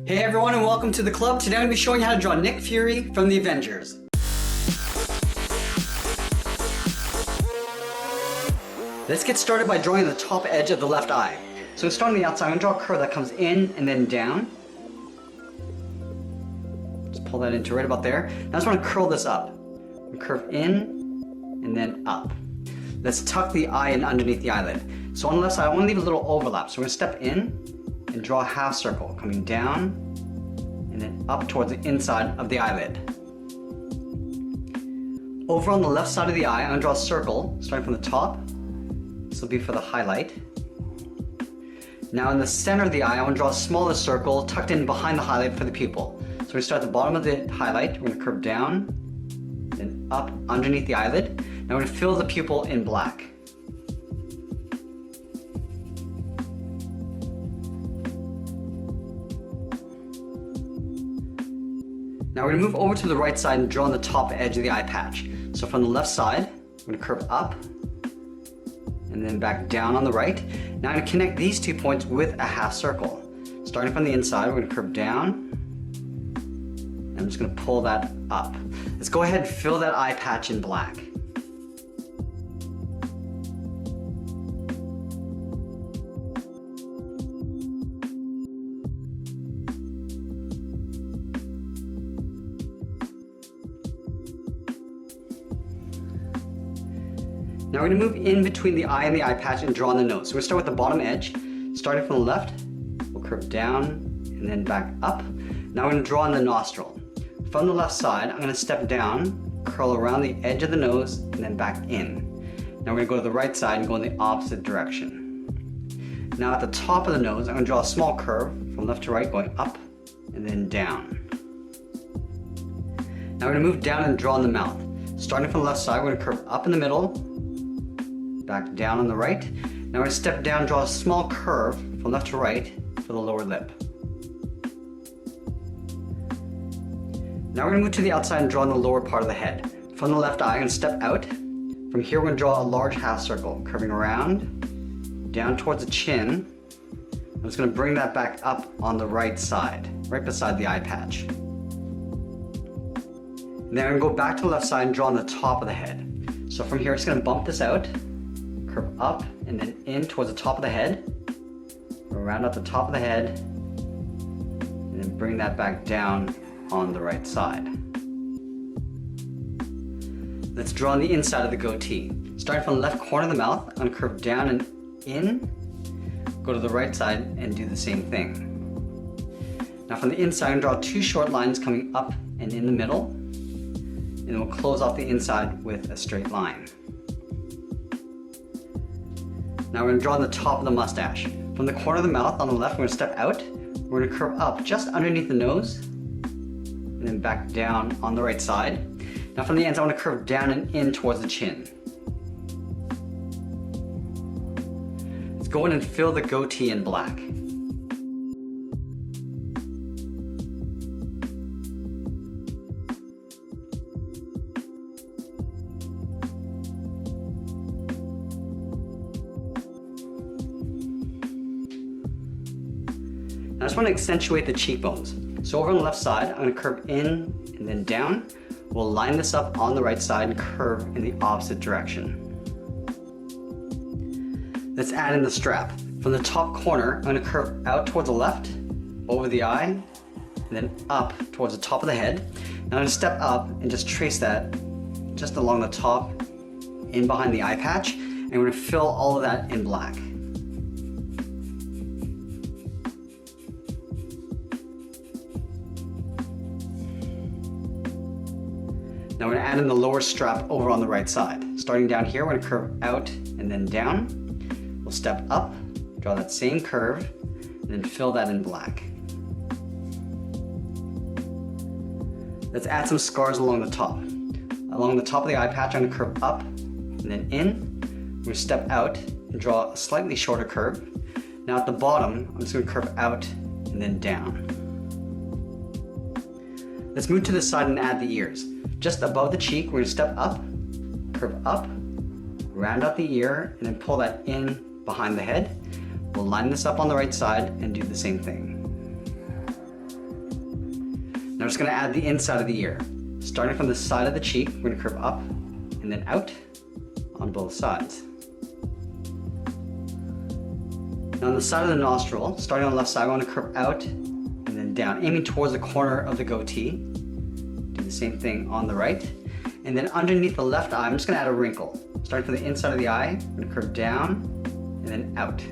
Hey everyone and welcome to the club. Today I'm going to be showing you how to draw Nick Fury from the Avengers. Let's get started by drawing the top edge of the left eye. So starting on the outside, I'm going to draw a curve that comes in and then down. Just pull that into right about there. Now I just want to curl this up. Curve in and then up. Let's tuck the eye in underneath the eyelid. So on the left side, I want to leave a little overlap. So we're going to step in and draw a half circle coming down and then up towards the inside of the eyelid. Over on the left side of the eye, I'm going to draw a circle starting from the top. This will be for the highlight. Now in the center of the eye, I want to draw a smaller circle tucked in behind the highlight for the pupil. So we start at the bottom of the highlight, we're going to curve down, then up underneath the eyelid. Now we're going to fill the pupil in black. Now we're going to move over to the right side and draw on the top edge of the eye patch. So from the left side, we're going to curve up and then back down on the right. Now I'm going to connect these 2 points with a half circle. Starting from the inside, we're going to curve down. And I'm just going to pull that up. Let's go ahead and fill that eye patch in black. Now we're going to move in between the eye and the eye patch and draw on the nose. So we're going to start with the bottom edge. Starting from the left, we'll curve down and then back up. Now we're going to draw on the nostril. From the left side, I'm going to step down, curl around the edge of the nose, and then back in. Now we're going to go to the right side and go in the opposite direction. Now at the top of the nose, I'm going to draw a small curve from left to right, going up and then down. Now we're going to move down and draw on the mouth. Starting from the left side, we're going to curve up in the middle, back down on the right. Now we're going to step down, draw a small curve from left to right for the lower lip. Now we're going to move to the outside and draw on the lower part of the head. From the left eye, I'm going to step out. From here, we're going to draw a large half circle, curving around, down towards the chin. I'm just going to bring that back up on the right side, right beside the eye patch. And then I'm going to go back to the left side and draw on the top of the head. So from here, I'm just going to bump this out, curve up and then in towards the top of the head, around at the top of the head, and then bring that back down on the right side. Let's draw on the inside of the goatee. Starting from the left corner of the mouth, I'm going to curve down and in, go to the right side and do the same thing. Now from the inside, I'm going to draw 2 short lines coming up and in the middle, and we'll close off the inside with a straight line. Now we're going to draw on the top of the mustache. From the corner of the mouth on the left, we're going to step out. We're going to curve up just underneath the nose and then back down on the right side. Now from the ends, I want to curve down and in towards the chin. Let's go in and fill the goatee in black. I just want to accentuate the cheekbones. So over on the left side, I'm going to curve in and then down. We'll line this up on the right side and curve in the opposite direction. Let's add in the strap. From the top corner, I'm going to curve out towards the left, over the eye, and then up towards the top of the head. Now I'm going to step up and just trace that just along the top, in behind the eye patch, and we're going to fill all of that in black. Now we're going to add in the lower strap over on the right side. Starting down here, we're going to curve out and then down. We'll step up, draw that same curve, and then fill that in black. Let's add some scars along the top. Along the top of the eye patch, I'm going to curve up and then in. We're going to step out and draw a slightly shorter curve. Now at the bottom, I'm just going to curve out and then down. Let's move to the side and add the ears. Just above the cheek, we're going to step up, curve up, round out the ear, and then pull that in behind the head. We'll line this up on the right side and do the same thing. Now we're just going to add the inside of the ear. Starting from the side of the cheek, we're going to curve up and then out on both sides. Now on the side of the nostril, starting on the left side, we want to curve out and then down, aiming towards the corner of the goatee. Do the same thing on the right. And then underneath the left eye, I'm just going to add a wrinkle. Starting from the inside of the eye, I'm going to curve down and then out.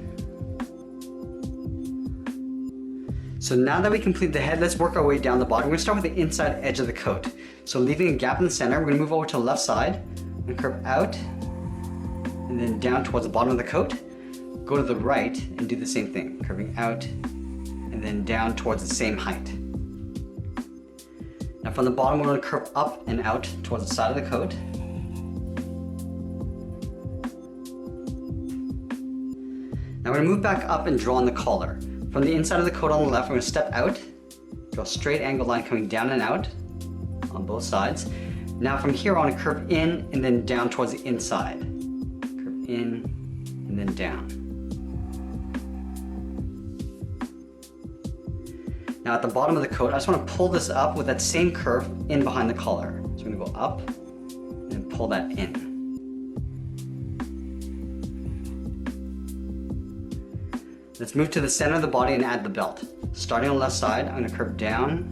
So now that we complete the head, let's work our way down the body. We're going to start with the inside edge of the coat. So leaving a gap in the center, we're going to move over to the left side and curve out and then down towards the bottom of the coat. Go to the right and do the same thing, curving out and then down towards the same height. Now from the bottom, we're going to curve up and out towards the side of the coat. Now we're going to move back up and draw on the collar. From the inside of the coat on the left, we're going to step out, draw a straight angled line coming down and out on both sides. Now from here, I want to curve in and then down towards the inside. Curve in and then down. Now at the bottom of the coat, I just want to pull this up with that same curve in behind the collar. So we're going to go up and pull that in. Let's move to the center of the body and add the belt. Starting on the left side, I'm going to curve down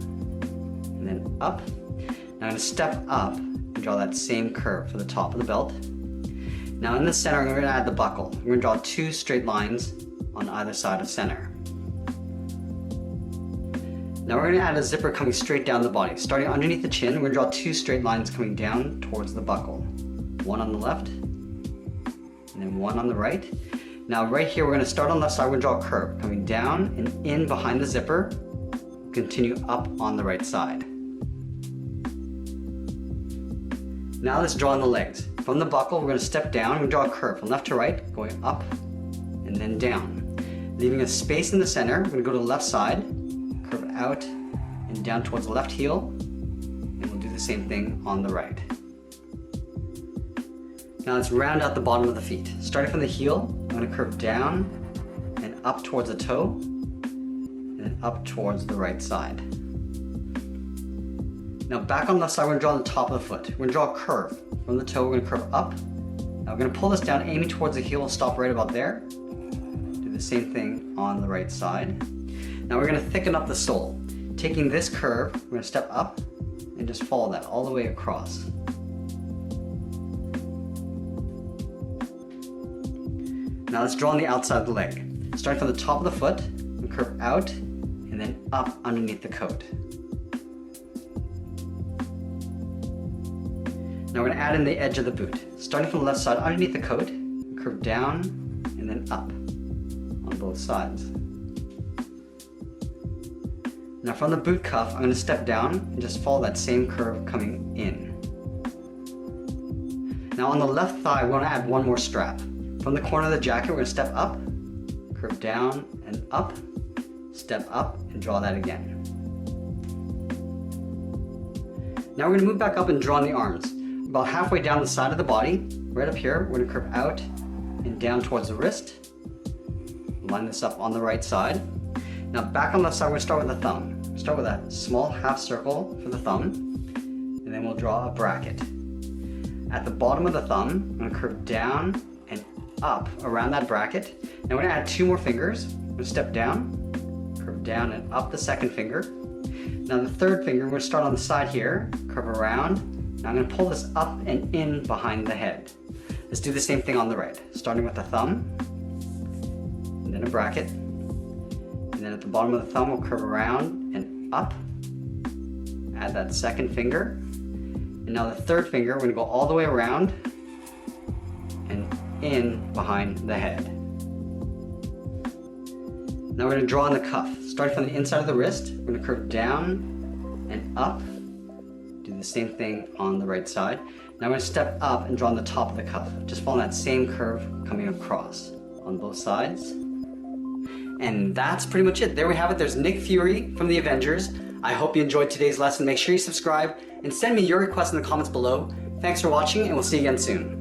and then up. Now I'm going to step up and draw that same curve for the top of the belt. Now in the center, I'm going to add the buckle. We're going to draw 2 straight lines on either side of center. Now we're going to add a zipper coming straight down the body. Starting underneath the chin, we're going to draw 2 straight lines coming down towards the buckle. One on the left and then one on the right. Now right here, we're going to start on the left side, we're going to draw a curve coming down and in behind the zipper, continue up on the right side. Now let's draw on the legs. From the buckle, we're going to step down, we're going to draw a curve from left to right, going up and then down. Leaving a space in the center, we're going to go to the left side, curve out and down towards the left heel, and we'll do the same thing on the right. Now let's round out the bottom of the feet. Starting from the heel, I'm going to curve down and up towards the toe, and then up towards the right side. Now back on the left side, we're going to draw the top of the foot. We're going to draw a curve. From the toe, we're going to curve up. Now we're going to pull this down, aiming towards the heel, we'll stop right about there. Do the same thing on the right side. Now we're going to thicken up the sole. Taking this curve, we're going to step up and just follow that all the way across. Now let's draw on the outside of the leg. Starting from the top of the foot, we curve out and then up underneath the coat. Now we're going to add in the edge of the boot. Starting from the left side underneath the coat, we curve down and then up on both sides. Now from the boot cuff, I'm going to step down and just follow that same curve coming in. Now on the left thigh, we're going to add one more strap. From the corner of the jacket, we're going to step up, curve down and up, step up and draw that again. Now we're going to move back up and draw on the arms. About halfway down the side of the body, right up here, we're going to curve out and down towards the wrist. Line this up on the right side. Now back on the left side, we're going to start with the thumb. Start with a small half circle for the thumb, and then we'll draw a bracket. At the bottom of the thumb, I'm going to curve down and up around that bracket. Now we're going to add 2 more fingers. We're going to step down, curve down and up the second finger. Now the third finger, we're going to start on the side here, curve around. Now I'm going to pull this up and in behind the head. Let's do the same thing on the right. Starting with the thumb, and then a bracket. And then at the bottom of the thumb, we'll curve around and up. Add that second finger. And now the third finger, we're going to go all the way around and in behind the head. Now we're going to draw on the cuff. Starting from the inside of the wrist, we're going to curve down and up. Do the same thing on the right side. Now we're going to step up and draw on the top of the cuff. Just follow that same curve coming across on both sides. And that's pretty much it. There we have it. There's Nick Fury from the Avengers. I hope you enjoyed today's lesson. Make sure you subscribe and send me your requests in the comments below. Thanks for watching, and we'll see you again soon.